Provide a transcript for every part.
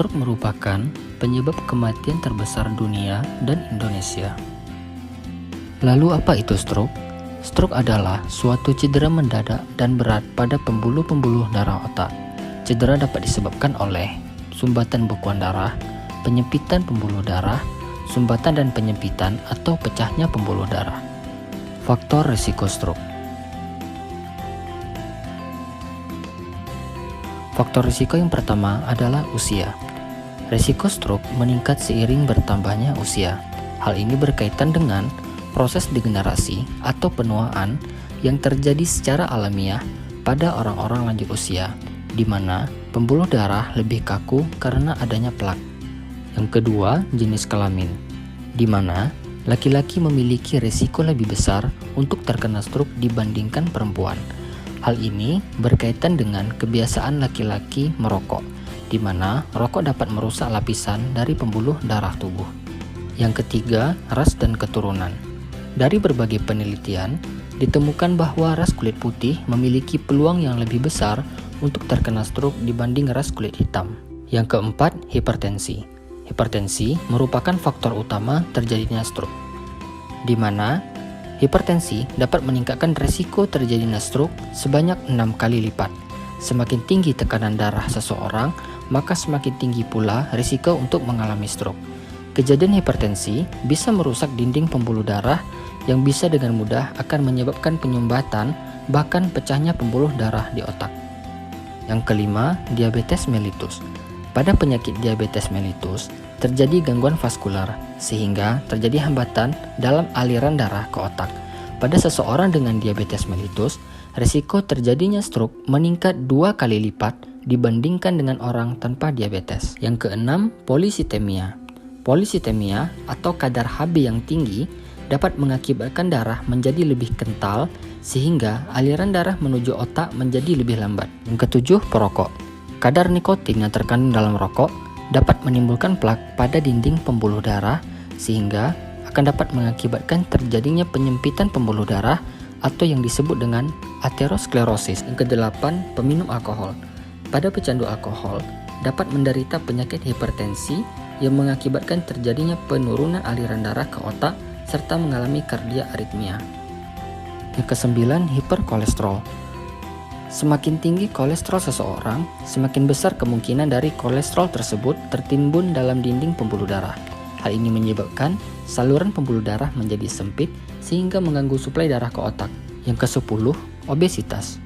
Stroke merupakan penyebab kematian terbesar dunia dan Indonesia. Lalu apa itu stroke? Stroke adalah suatu cedera mendadak dan berat pada pembuluh-pembuluh darah otak. Cedera dapat disebabkan oleh sumbatan bekuan darah, penyempitan pembuluh darah, sumbatan dan penyempitan atau pecahnya pembuluh darah. Faktor risiko stroke. Faktor risiko yang pertama adalah usia. Risiko stroke meningkat seiring bertambahnya usia. Hal ini berkaitan dengan proses degenerasi atau penuaan yang terjadi secara alamiah pada orang-orang lanjut usia, di mana pembuluh darah lebih kaku karena adanya plak. Yang kedua, jenis kelamin, di mana laki-laki memiliki risiko lebih besar untuk terkena stroke dibandingkan perempuan. Hal ini berkaitan dengan kebiasaan laki-laki merokok, di mana rokok dapat merusak lapisan dari pembuluh darah tubuh. Yang ketiga, ras dan keturunan. Dari berbagai penelitian, ditemukan bahwa ras kulit putih memiliki peluang yang lebih besar untuk terkena stroke dibanding ras kulit hitam. Yang keempat, hipertensi. Hipertensi merupakan faktor utama terjadinya stroke, di mana hipertensi dapat meningkatkan risiko terjadinya stroke sebanyak 6 kali lipat. Semakin tinggi tekanan darah seseorang, maka semakin tinggi pula risiko untuk mengalami stroke. Kejadian hipertensi bisa merusak dinding pembuluh darah yang bisa dengan mudah akan menyebabkan penyumbatan, bahkan pecahnya pembuluh darah di otak. Yang kelima, diabetes mellitus. Pada penyakit diabetes mellitus, terjadi gangguan vaskular, sehingga terjadi hambatan dalam aliran darah ke otak. Pada seseorang dengan diabetes mellitus, risiko terjadinya stroke meningkat 2 kali lipat dibandingkan dengan orang tanpa diabetes. Yang keenam, polisitemia. Polisitemia atau kadar Hb yang tinggi dapat mengakibatkan darah menjadi lebih kental sehingga aliran darah menuju otak menjadi lebih lambat. Yang ketujuh, perokok. Kadar nikotin yang terkandung dalam rokok dapat menimbulkan plak pada dinding pembuluh darah sehingga akan dapat mengakibatkan terjadinya penyempitan pembuluh darah atau yang disebut dengan aterosklerosis. Yang kedelapan, peminum alkohol. Pada pecandu alkohol dapat menderita penyakit hipertensi yang mengakibatkan terjadinya penurunan aliran darah ke otak serta mengalami kardia aritmia. Yang kesembilan, hiperkolesterol. Semakin tinggi kolesterol seseorang, semakin besar kemungkinan dari kolesterol tersebut tertimbun dalam dinding pembuluh darah. Hal ini menyebabkan saluran pembuluh darah menjadi sempit sehingga mengganggu suplai darah ke otak. Yang ke-10, obesitas.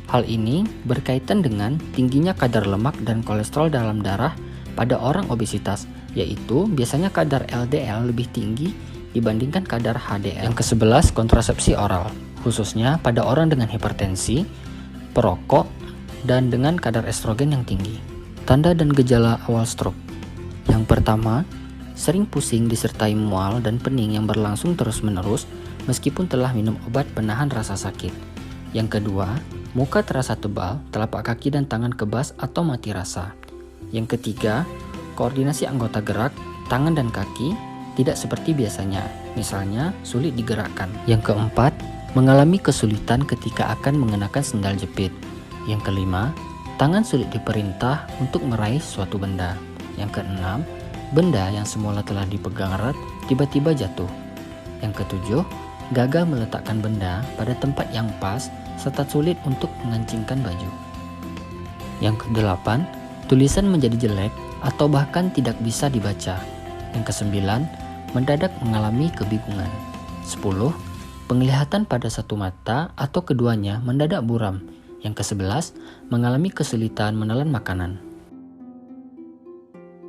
Hal ini berkaitan dengan tingginya kadar lemak dan kolesterol dalam darah pada orang obesitas, yaitu biasanya kadar LDL lebih tinggi dibandingkan kadar HDL. Yang ke-11, kontrasepsi oral, khususnya pada orang dengan hipertensi, perokok, dan dengan kadar estrogen yang tinggi. Tanda dan gejala awal stroke. Yang pertama, sering pusing disertai mual dan pening yang berlangsung terus-menerus meskipun telah minum obat penahan rasa sakit. Yang kedua, muka terasa tebal, telapak kaki dan tangan kebas atau mati rasa. Yang ketiga, koordinasi anggota gerak, tangan dan kaki tidak seperti biasanya, misalnya sulit digerakkan. Yang keempat, mengalami kesulitan ketika akan mengenakan sendal jepit. Yang kelima, tangan sulit diperintah untuk meraih suatu benda. Yang keenam, benda yang semula telah dipegang erat tiba-tiba jatuh. Yang ketujuh, gagal meletakkan benda pada tempat yang pas serta sulit untuk mengancingkan baju. Yang kedelapan, tulisan menjadi jelek atau bahkan tidak bisa dibaca. Yang kesembilan, mendadak mengalami kebingungan. 10. Penglihatan pada satu mata atau keduanya mendadak buram. Yang ke-11, mengalami kesulitan menelan makanan.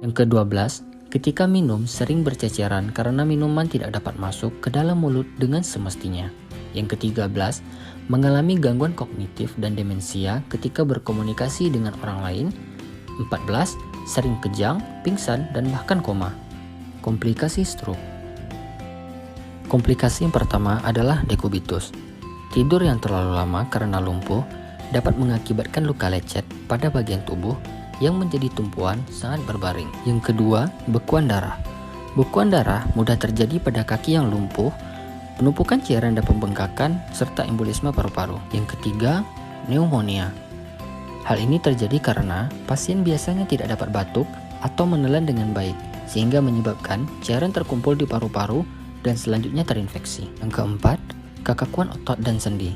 Yang ke-12, ketika minum sering berceceran karena minuman tidak dapat masuk ke dalam mulut dengan semestinya. Yang ke-13, mengalami gangguan kognitif dan demensia ketika berkomunikasi dengan orang lain. 14, sering kejang, pingsan, dan bahkan koma. Komplikasi stroke. Komplikasi yang pertama adalah dekubitus. Tidur yang terlalu lama karena lumpuh dapat mengakibatkan luka lecet pada bagian tubuh yang menjadi tumpuan saat berbaring. Yang kedua, bekuan darah. Bekuan darah mudah terjadi pada kaki yang lumpuh, penumpukan cairan dan pembengkakan, serta embolisme paru-paru. Yang ketiga, pneumonia. Hal ini terjadi karena pasien biasanya tidak dapat batuk atau menelan dengan baik, sehingga menyebabkan cairan terkumpul di paru-paru dan selanjutnya terinfeksi. Yang keempat, kekakuan otot dan sendi.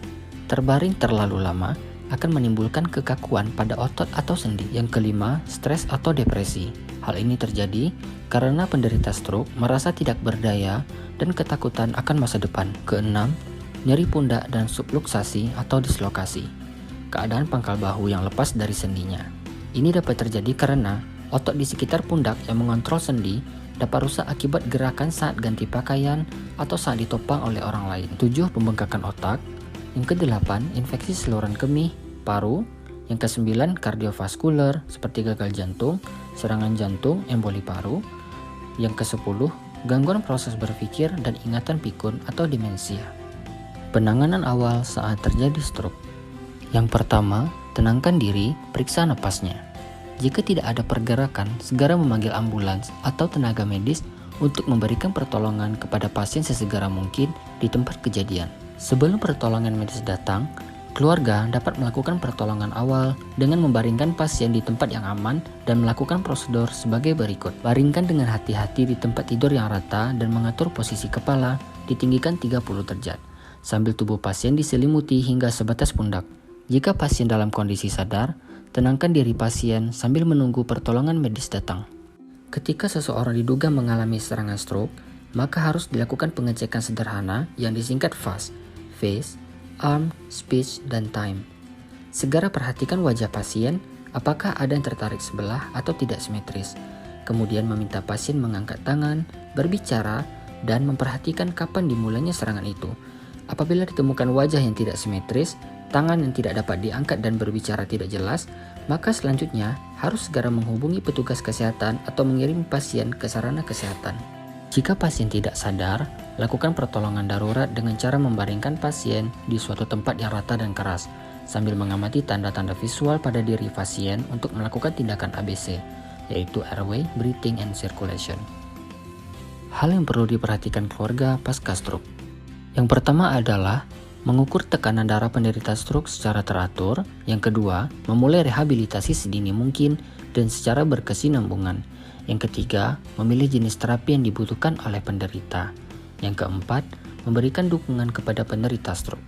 Terbaring terlalu lama akan menimbulkan kekakuan pada otot atau sendi. Yang kelima, stres atau depresi. Hal ini terjadi karena penderita stroke merasa tidak berdaya dan ketakutan akan masa depan. Keenam, nyeri pundak dan subluksasi atau dislokasi. Keadaan pangkal bahu yang lepas dari sendinya. Ini dapat terjadi karena otot di sekitar pundak yang mengontrol sendi dapat rusak akibat gerakan saat ganti pakaian atau saat ditopang oleh orang lain. 7. Pembengkakan otak. Yang kedelapan, infeksi saluran kemih, paru. Yang kesembilan, kardiovaskuler seperti gagal jantung, serangan jantung, emboli paru. Yang kesepuluh, gangguan proses berpikir dan ingatan pikun atau demensia. Penanganan awal saat terjadi stroke. Yang pertama, tenangkan diri, periksa napasnya. Jika tidak ada pergerakan, segera memanggil ambulans atau tenaga medis untuk memberikan pertolongan kepada pasien sesegera mungkin di tempat kejadian. Sebelum pertolongan medis datang, keluarga dapat melakukan pertolongan awal dengan membaringkan pasien di tempat yang aman dan melakukan prosedur sebagai berikut. Baringkan dengan hati-hati di tempat tidur yang rata dan mengatur posisi kepala ditinggikan 30 derajat, sambil tubuh pasien diselimuti hingga sebatas pundak. Jika pasien dalam kondisi sadar, tenangkan diri pasien sambil menunggu pertolongan medis datang. Ketika seseorang diduga mengalami serangan stroke, maka harus dilakukan pengecekan sederhana yang disingkat FAST, Face, Arm, Speech, dan Time. Segera perhatikan wajah pasien, apakah ada yang tertarik sebelah atau tidak simetris. Kemudian meminta pasien mengangkat tangan, berbicara, dan memperhatikan kapan dimulainya serangan itu. Apabila ditemukan wajah yang tidak simetris, tangan yang tidak dapat diangkat dan berbicara tidak jelas, maka selanjutnya harus segera menghubungi petugas kesehatan atau mengirim pasien ke sarana kesehatan. Jika pasien tidak sadar, lakukan pertolongan darurat dengan cara membaringkan pasien di suatu tempat yang rata dan keras, sambil mengamati tanda-tanda visual pada diri pasien untuk melakukan tindakan ABC, yaitu airway, breathing, and circulation. Hal yang perlu diperhatikan keluarga pasca stroke. Yang pertama adalah mengukur tekanan darah penderita stroke secara teratur. Yang kedua, memulai rehabilitasi sedini mungkin dan secara berkesinambungan. Yang ketiga, memilih jenis terapi yang dibutuhkan oleh penderita. Yang keempat, memberikan dukungan kepada penderita stroke.